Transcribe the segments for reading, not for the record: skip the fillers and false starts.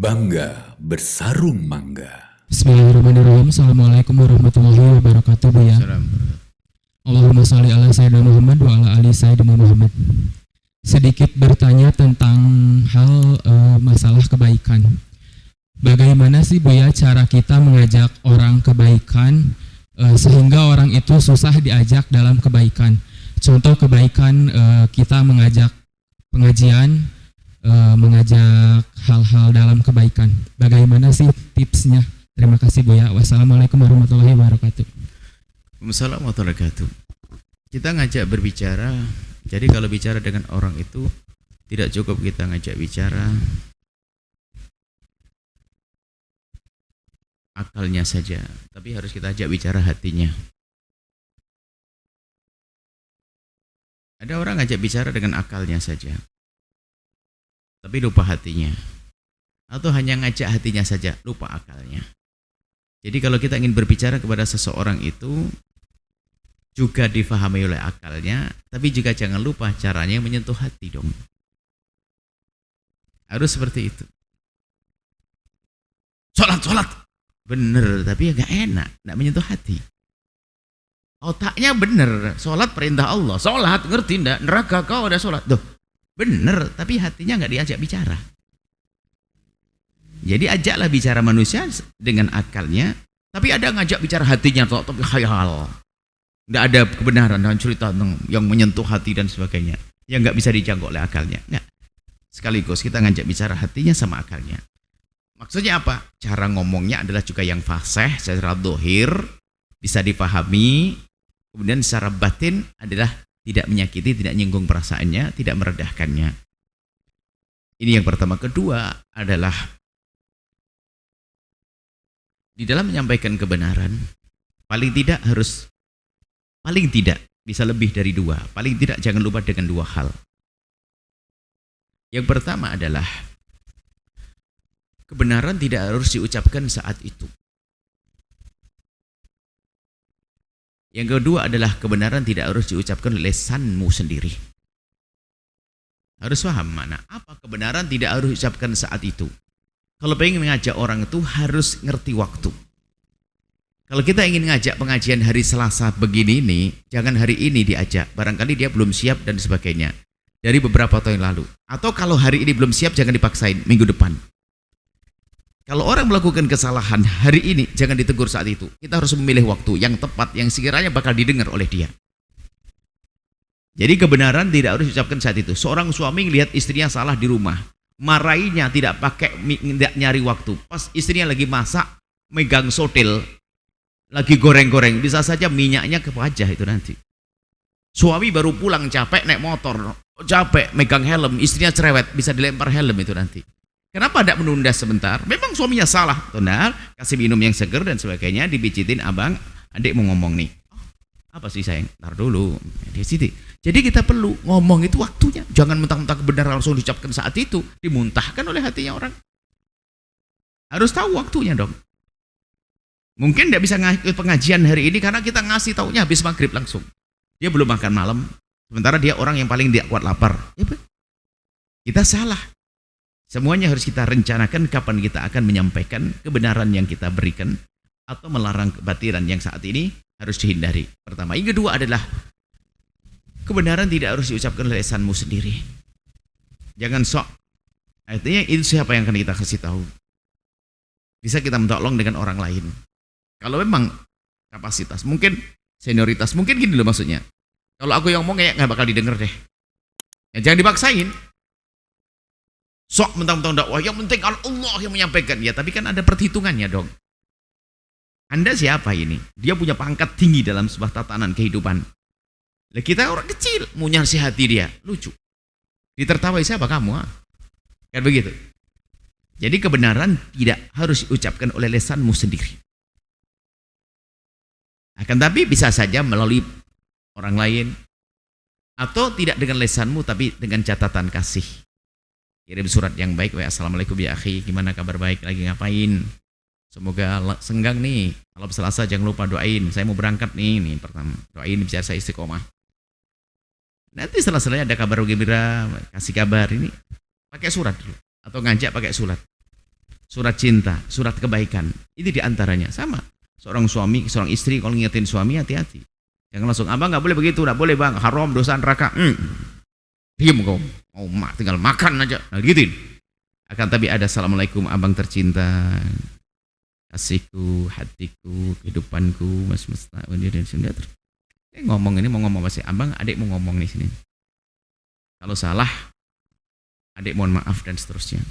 Bangga bersarung mangga. Bismillahirrahmanirrahim. Assalamualaikum warahmatullahi wabarakatuh, Bu ya. Allahumma sholli ala sayyidina Muhammad wa ala ali sayyidina Muhammad. Sedikit bertanya tentang hal masalah kebaikan. Bagaimana sih, Bu ya, cara kita mengajak orang kebaikan sehingga orang itu susah diajak dalam kebaikan? Contoh kebaikan, kita mengajak pengajian, mengajak hal-hal dalam kebaikan. Bagaimana sih tipsnya? Terima kasih, Bu ya. Wassalamualaikum warahmatullahi wabarakatuh. Waalaikumsalam warahmatullahi wabarakatuh. Kita ngajak berbicara. Jadi kalau bicara dengan orang itu tidak cukup kita ngajak bicara akalnya saja, tapi harus kita ajak bicara hatinya. Ada orang ngajak bicara dengan akalnya saja, tapi lupa hatinya. Atau hanya ngajak hatinya saja, lupa akalnya. Jadi kalau kita ingin berbicara kepada seseorang itu juga difahami oleh akalnya, tapi juga jangan lupa caranya menyentuh hati dong. Harus seperti itu. Sholat. Bener, tapi gak enak, gak menyentuh hati. Otaknya bener, sholat perintah Allah. Sholat, ngerti ndak? Neraka kau ada sholat. Duh, bener, tapi hatinya gak diajak bicara. Jadi ajaklah bicara manusia dengan akalnya, tapi ada ngajak bicara hatinya, tapi khayal. Nggak ada kebenaran dan cerita yang menyentuh hati dan sebagainya, yang nggak bisa dijangkau oleh akalnya. Nggak. Sekaligus kita ngajak bicara hatinya sama akalnya. Maksudnya apa? Cara ngomongnya adalah juga yang fasih, secara dohir, bisa dipahami. Kemudian secara batin adalah tidak menyakiti, tidak nyinggung perasaannya, tidak meredahkannya. Ini yang pertama. Kedua adalah di dalam menyampaikan kebenaran, paling tidak bisa lebih dari dua. Paling tidak jangan lupa dengan dua hal. Yang pertama adalah kebenaran tidak harus diucapkan saat itu. Yang kedua adalah kebenaran tidak harus diucapkan oleh lisanmu sendiri. Harus paham mana? Apa kebenaran tidak harus diucapkan saat itu? Kalau pengen mengajak orang itu harus ngerti waktu. Kalau kita ingin ngajak pengajian hari Selasa begini ini, jangan hari ini diajak. Barangkali dia belum siap dan sebagainya. Dari beberapa tahun yang lalu. Atau kalau hari ini belum siap, jangan dipaksain minggu depan. Kalau orang melakukan kesalahan hari ini, jangan ditegur saat itu. Kita harus memilih waktu yang tepat, yang sekiranya bakal didengar oleh dia. Jadi kebenaran tidak harus diucapkan saat itu. Seorang suami melihat istrinya salah di rumah. Marahinya tidak nyari waktu. Pas istrinya lagi masak, megang sotil, lagi goreng-goreng, bisa saja minyaknya ke wajah itu nanti. Suami baru pulang capek naik motor, capek megang helm, istrinya cerewet, bisa dilempar helm itu nanti. Kenapa tidak menunda sebentar? Memang suaminya salah, benar, kasih minum yang seger dan sebagainya, dibijitin, abang, adik mau ngomong nih. Apa sih sayang? Ntar dulu, di situ. Jadi kita perlu ngomong itu waktunya. Jangan mentah-mentah kebenaran langsung diucapkan saat itu, dimuntahkan oleh hatinya orang. Harus tahu waktunya dong. Mungkin tidak bisa ngikut pengajian hari ini karena kita ngasih taunya habis maghrib langsung. Dia belum makan malam, sementara dia orang yang paling tidak kuat lapar. Ya, kita salah. Semuanya harus kita rencanakan kapan kita akan menyampaikan kebenaran yang kita berikan atau melarang kebatilan yang saat ini harus dihindari. Pertama. Yang kedua adalah kebenaran tidak harus diucapkan oleh lisanmu sendiri. Jangan sok. Artinya itu siapa yang akan kita kasih tahu. Bisa kita mentolong dengan orang lain. Kalau memang kapasitas, mungkin senioritas, mungkin gini loh maksudnya. Kalau aku yang ngomong kayak nggak bakal didengar deh. Ya, jangan dipaksain. Sok mentang-mentang dakwah, yang penting Allah yang menyampaikan. Ya tapi kan ada perhitungannya dong. Anda siapa ini? Dia punya pangkat tinggi dalam sebuah tatanan kehidupan. Lah kita orang kecil, mau nasihati dia, lucu. Ditertawai siapa kamu? Kan begitu. Jadi kebenaran tidak harus diucapkan oleh lisanmu sendiri. Akan tapi bisa saja melalui orang lain. Atau tidak dengan lisanmu tapi dengan catatan kasih. Kirim surat yang baik. Assalamualaikum ya akhi, gimana kabar, baik, lagi ngapain? Semoga senggang nih. Kalau Selasa jangan lupa doain. Saya mau berangkat nih pertama. Doain biar saya istiqomah. Nanti setelah ada kabar gembira, kasih kabar ini. Pakai surat dulu. Atau ngajak pakai surat. surat cinta, surat kebaikan. Ini diantaranya sama. Seorang suami, seorang istri kalau ngingetin suami hati-hati. Jangan langsung, abang nggak boleh begitu, nggak boleh bang, haram, dosa neraka. Diam kau, mau tinggal makan aja. Nah gituin. Akan tapi ada assalamualaikum abang tercinta, kasihku, hatiku, kehidupanku, mas mesta, dan sudah. Ngomong ini mau ngomong apa sih? Abang, adik mau ngomong di sini. Kalau salah, adik mohon maaf dan seterusnya.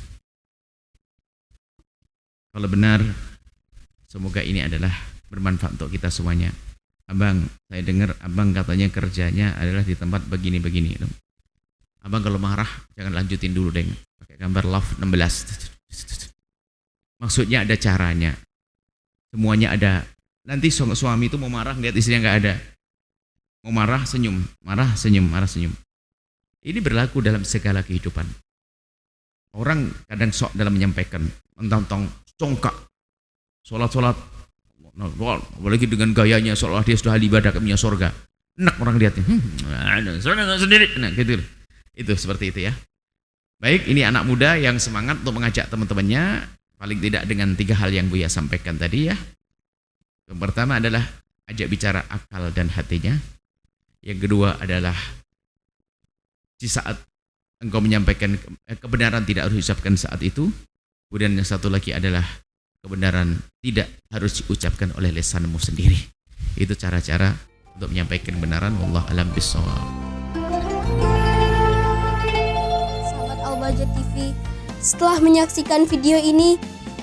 Kalau benar, semoga ini adalah bermanfaat untuk kita semuanya. Abang, saya dengar abang katanya kerjanya adalah di tempat begini-begini. Abang kalau marah, jangan lanjutin dulu deh. Pakai gambar love 16. Maksudnya ada caranya. Semuanya ada. Nanti suami itu mau marah, lihat istrinya nggak ada. Mau marah, senyum. Marah, senyum. Marah, senyum. Ini berlaku dalam segala kehidupan. Orang kadang sok dalam menyampaikan. Mentang-mentang congkak. Sholat-sholat. Apalagi dengan gayanya seolah dia sudah ahli ibadah punya surga. Enak orang lihatnya. Nggak sendiri. Nah, gitu. Itu seperti itu ya. Baik, ini anak muda yang semangat untuk mengajak teman-temannya. Paling tidak dengan 3 hal yang Buya sampaikan tadi ya. Yang pertama adalah ajak bicara akal dan hatinya. Yang kedua adalah di saat engkau menyampaikan kebenaran tidak harus diucapkan saat itu. Kemudian yang satu lagi adalah kebenaran tidak harus diucapkan oleh lisanmu sendiri. Itu cara-cara untuk menyampaikan kebenaran. Wallahu a'lam bishawab. Sahabat Al-Bahjah TV, setelah menyaksikan video ini,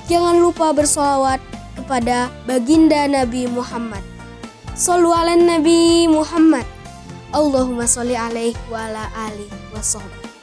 jangan lupa bersolawat kepada baginda Nabi Muhammad. Shollu ala Nabi Muhammad. Allahumma sholli alaihi wa ala alihi wa sahbihi.